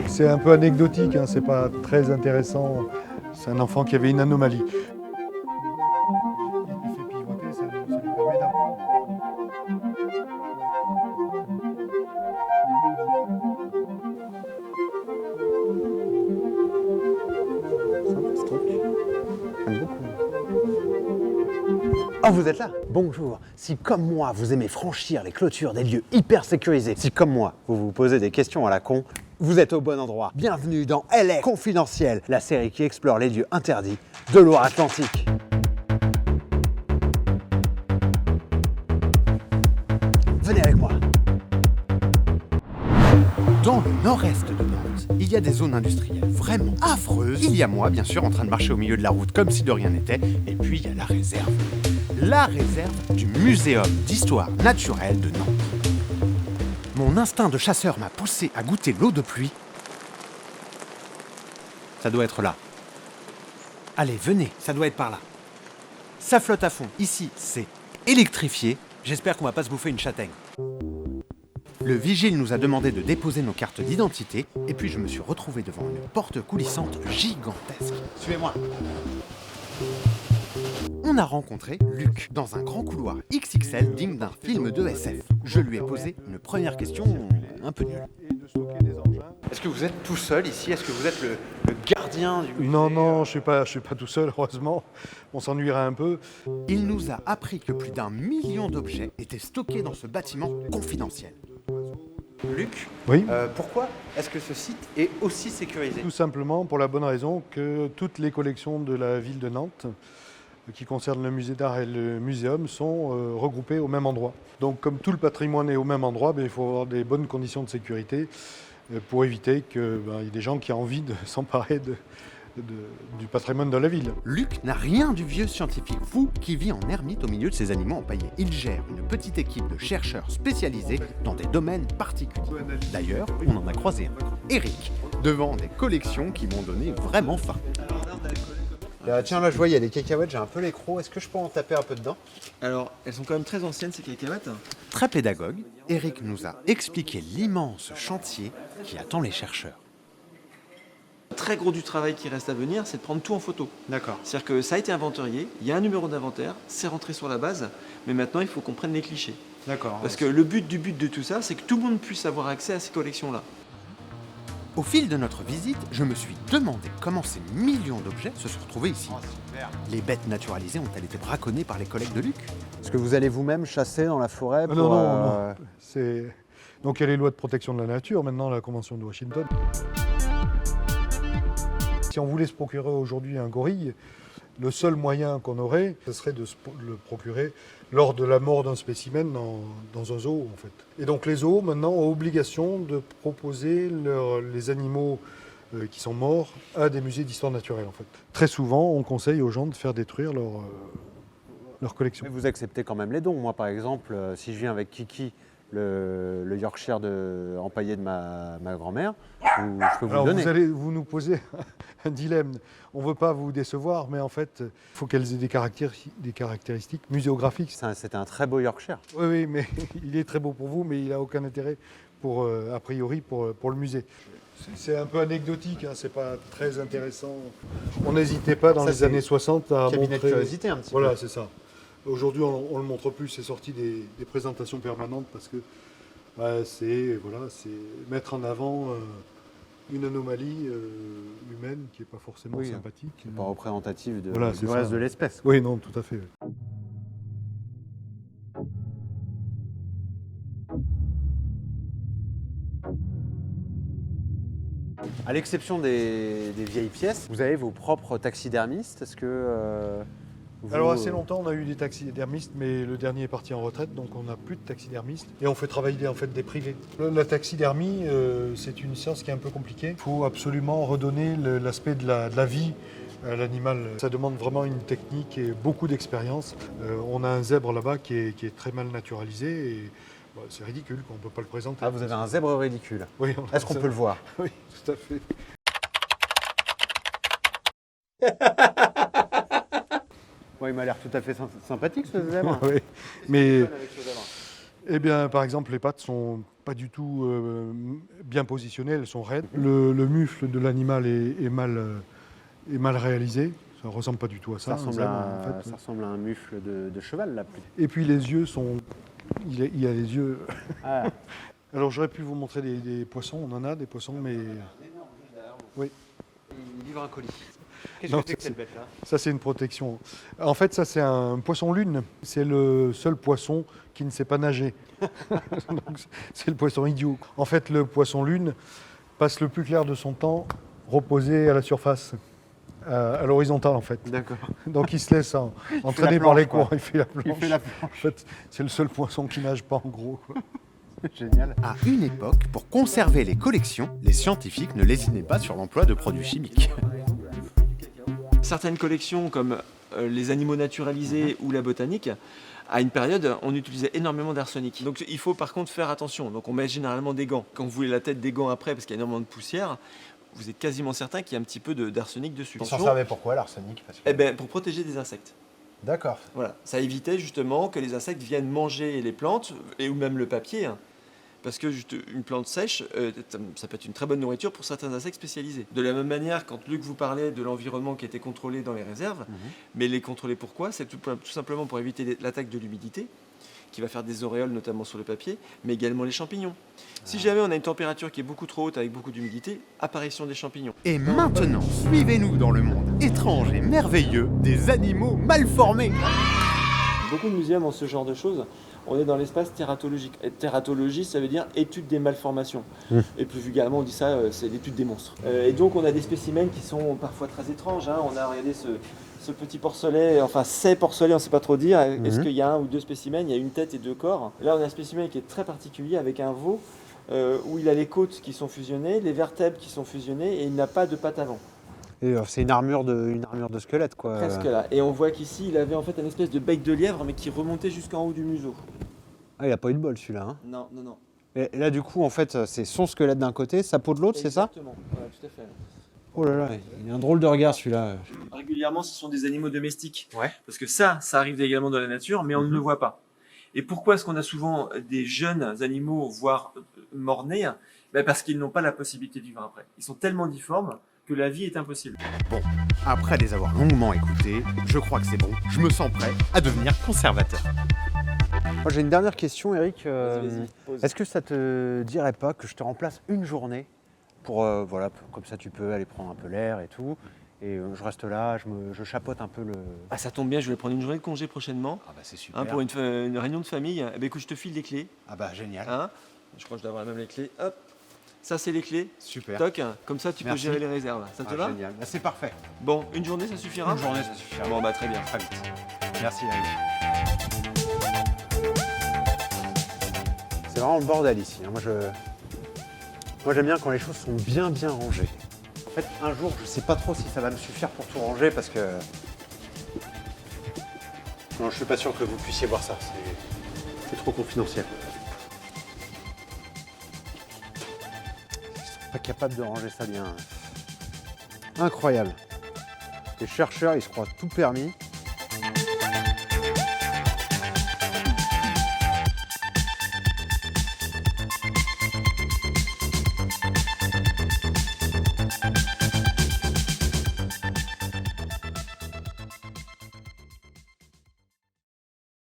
C'est un peu anecdotique, hein, c'est pas très intéressant. C'est un enfant qui avait une anomalie. Il lui fait pivoter, ça lui permet d'apprendre. Sympa ce truc. J'aime beaucoup. Oh, vous êtes là? Bonjour. Si comme moi, vous aimez franchir les clôtures des lieux hyper sécurisés, si comme moi, vous vous posez des questions à la con, vous êtes au bon endroit. Bienvenue dans LA Confidentiel, la série qui explore les lieux interdits de Loire-Atlantique. Venez avec moi. Dans le nord-est de Nantes, il y a des zones industrielles vraiment affreuses. Il y a moi, bien sûr, en train de marcher au milieu de la route comme si de rien n'était. Et puis, il y a la réserve. La réserve du Muséum d'histoire naturelle de Nantes. Mon instinct de chasseur m'a poussé à goûter l'eau de pluie. Ça doit être là. Allez, venez, ça doit être par là. Ça flotte à fond. Ici, c'est électrifié. J'espère qu'on va pas se bouffer une châtaigne. Le vigile nous a demandé de déposer nos cartes d'identité et puis je me suis retrouvé devant une porte coulissante gigantesque. Suivez-moi. On a rencontré Luc dans un grand couloir XXL digne d'un film de SF. Je lui ai posé une première question un peu nulle. Est-ce que vous êtes tout seul ici? Est-ce que vous êtes le gardien du musée? Non, je suis pas tout seul, heureusement. On s'ennuierait un peu. Il nous a appris que plus d'1 million d'objets étaient stockés dans ce bâtiment confidentiel. Luc, Oui. Pourquoi est-ce que ce site est aussi sécurisé? Tout simplement pour la bonne raison que toutes les collections de la ville de Nantes, qui concernent le musée d'art et le muséum, sont regroupées au même endroit. Donc comme tout le patrimoine est au même endroit, il faut avoir des bonnes conditions de sécurité pour éviter qu'il y ait des gens qui aient envie de s'emparer du patrimoine de la ville. Luc n'a rien du vieux scientifique fou qui vit en ermite au milieu de ses animaux empaillés. Il gère une petite équipe de chercheurs spécialisés dans des domaines particuliers. D'ailleurs, on en a croisé un, Eric, devant des collections qui m'ont donné vraiment faim. Tiens, là je vois, il y a des cacahuètes, j'ai un peu les crocs. Est-ce que je peux en taper un peu dedans? Alors, elles sont quand même très anciennes ces cacahuètes. Très pédagogue, Eric nous a expliqué l'immense chantier qui attend les chercheurs. Très gros du travail qui reste à venir, c'est de prendre tout en photo. D'accord. C'est-à-dire que ça a été inventorié, il y a un numéro d'inventaire, c'est rentré sur la base, mais maintenant il faut qu'on prenne les clichés. D'accord. Parce que le but de tout ça, c'est que tout le monde puisse avoir accès à ces collections-là. Au fil de notre visite, je me suis demandé comment ces millions d'objets se sont retrouvés ici. Les bêtes naturalisées ont-elles été braconnées par les collègues de Luc? Est-ce que vous allez vous-même chasser dans la forêt pour, Non. Donc il y a les lois de protection de la nature, maintenant la Convention de Washington. Si on voulait se procurer aujourd'hui un gorille, le seul moyen qu'on aurait, ce serait de le procurer lors de la mort d'un spécimen dans un zoo, en fait. Et donc les zoos, maintenant, ont obligation de proposer les animaux qui sont morts à des musées d'histoire naturelle, en fait. Très souvent, on conseille aux gens de faire détruire leur collection. Mais vous acceptez quand même les dons. Moi, par exemple, si je viens avec Kiki, le Yorkshire empaillé de ma grand-mère, je peux vous le donner. Vous nous posez un dilemme. On ne veut pas vous décevoir, mais en fait, il faut qu'elles aient des caractéristiques muséographiques. C'était un très beau Yorkshire. Oui, mais il est très beau pour vous, mais il n'a aucun intérêt, a priori, pour le musée. C'est un peu anecdotique, hein, c'est pas très intéressant. On n'hésitait pas dans les années 60 à cabinet montrer... de curiosité un petit peu. Voilà, c'est ça. Aujourd'hui, on ne le montre plus, c'est sorti des présentations permanentes parce que c'est mettre en avant une anomalie humaine qui n'est pas forcément sympathique. Pas représentative du c'est reste ça. de l'espèce. Oui, non, tout à fait. À l'exception des vieilles pièces, vous avez vos propres taxidermistes. Est-ce que Alors assez longtemps, on a eu des taxidermistes, mais le dernier est parti en retraite, donc on n'a plus de taxidermistes. Et on fait travailler en fait des privés. La taxidermie, c'est une science qui est un peu compliquée. Il faut absolument redonner l'aspect de la vie à l'animal. Ça demande vraiment une technique et beaucoup d'expérience. On a un zèbre là-bas qui est très mal naturalisé et c'est ridicule qu'on ne peut pas le présenter. Ah, vous avez un zèbre ridicule. Oui. Est-ce qu'on peut le voir? Oui, tout à fait. il m'a l'air tout à fait sympathique ce zèbre. Oui. Mais Avec ce zèbre. eh bien, par exemple, les pattes sont pas du tout bien positionnées, elles sont raides. Le mufle de l'animal est mal réalisé. Ça ne ressemble pas du tout à ça. Ça un ressemble, zèbre, à, en fait. ça ressemble à un mufle de cheval là. Et puis les yeux sont. Il a les yeux. Ah, Alors j'aurais pu vous montrer des poissons, on en a des poissons, mais. Oui. Il livre un colis. qu'est-ce Non, que c'est que cette bête-là? Ça, c'est une protection. En fait, ça, c'est un poisson-lune. C'est le seul poisson qui ne sait pas nager. Donc, c'est le poisson idiot. En fait, le poisson-lune passe le plus clair de son temps reposé à la surface, à l'horizontale, en fait. D'accord. Donc, il se laisse entraîner la par les planche, quoi. courants. Il fait la planche. Il fait la En fait, c'est le seul poisson qui nage pas, en gros, quoi. Génial. À une époque, pour conserver les collections, les scientifiques ne lésinaient pas sur l'emploi de produits chimiques. Certaines collections, comme les animaux naturalisés ou la botanique, à une période, on utilisait énormément d'arsenic. Donc il faut par contre faire attention. Donc on met généralement des gants. Quand vous voulez la tête des gants après, parce qu'il y a énormément de poussière, vous êtes quasiment certain qu'il y a un petit peu d'arsenic dessus. Ils s'en servaient pourquoi l'arsenic? Eh ben, pour protéger des insectes. D'accord. Voilà, ça évitait justement que les insectes viennent manger les plantes ou même le papier, hein. Parce que juste une plante sèche, ça peut être une très bonne nourriture pour certains insectes spécialisés. De la même manière, quand Luc vous parlait de l'environnement qui était contrôlé dans les réserves, mais les contrôler pourquoi? C'est tout simplement pour éviter l'attaque de l'humidité, qui va faire des auréoles notamment sur le papier, mais également les champignons. Si jamais on a une température qui est beaucoup trop haute avec beaucoup d'humidité, apparition des champignons. Et maintenant, suivez-nous dans le monde étrange et merveilleux des animaux mal formés. Beaucoup de muséums ont ce genre de choses. On est dans l'espace tératologique. Et tératologie, ça veut dire étude des malformations. Et plus vulgairement, on dit ça, c'est l'étude des monstres. Et donc, on a des spécimens qui sont parfois très étranges, hein. On a regardé ce petit porcelet, enfin ces porcelets, on ne sait pas trop dire. Est-ce qu'il y a un ou deux spécimens? Il y a une tête et deux corps. Là, on a un spécimen qui est très particulier avec un veau où il a les côtes qui sont fusionnées, les vertèbres qui sont fusionnées et il n'a pas de patte avant. Et c'est une armure de squelette, quoi. Presque là. Et on voit qu'ici, il avait en fait une espèce de bec de lièvre mais qui remontait jusqu'en haut du museau. Ah, il a pas eu de bol celui-là. Hein. Non, non, non. Et là, du coup, en fait, c'est son squelette d'un côté, sa peau de l'autre, c'est ça? Exactement, voilà, tout à fait. Oh là là, il a un drôle de regard celui-là. Régulièrement, ce sont des animaux domestiques. Ouais. Parce que ça arrive également dans la nature, mais on ne le voit pas. Et pourquoi est-ce qu'on a souvent des jeunes animaux, voire morts-nés? Parce qu'ils n'ont pas la possibilité de vivre après. Ils sont tellement difformes que la vie est impossible. Bon, après les avoir longuement écoutés, je crois que c'est bon. Je me sens prêt à devenir conservateur. Moi, j'ai une dernière question, Eric. Vas-y, pose. Est-ce que ça te dirait pas que je te remplace une journée pour, voilà, comme ça tu peux aller prendre un peu l'air et tout, et je reste là, je chapeaute un peu le... Ah, ça tombe bien, je vais prendre une journée de congé prochainement. Ah bah c'est super. Pour une réunion de famille. Eh ben, écoute, je te file les clés. Ah bah génial. Hein. Je crois que je dois avoir même les clés. Hop. Ça, c'est les clés. Super. Toc. Comme ça, tu Merci. peux gérer les réserves. Ça te va? Génial. Bah, c'est parfait. Bon, une journée, ça suffira? Une journée, ça suffira. Bon, bah très bien. Très vite. Merci, Eric. C'est vraiment le bordel ici. Hein. Moi, j'aime bien quand les choses sont bien rangées. En fait, un jour, je sais pas trop si ça va me suffire pour tout ranger parce que... Non, je suis pas sûr que vous puissiez voir ça. C'est trop confidentiel. Ils sont pas capables de ranger ça bien. Incroyable. Les chercheurs, ils se croient tout permis.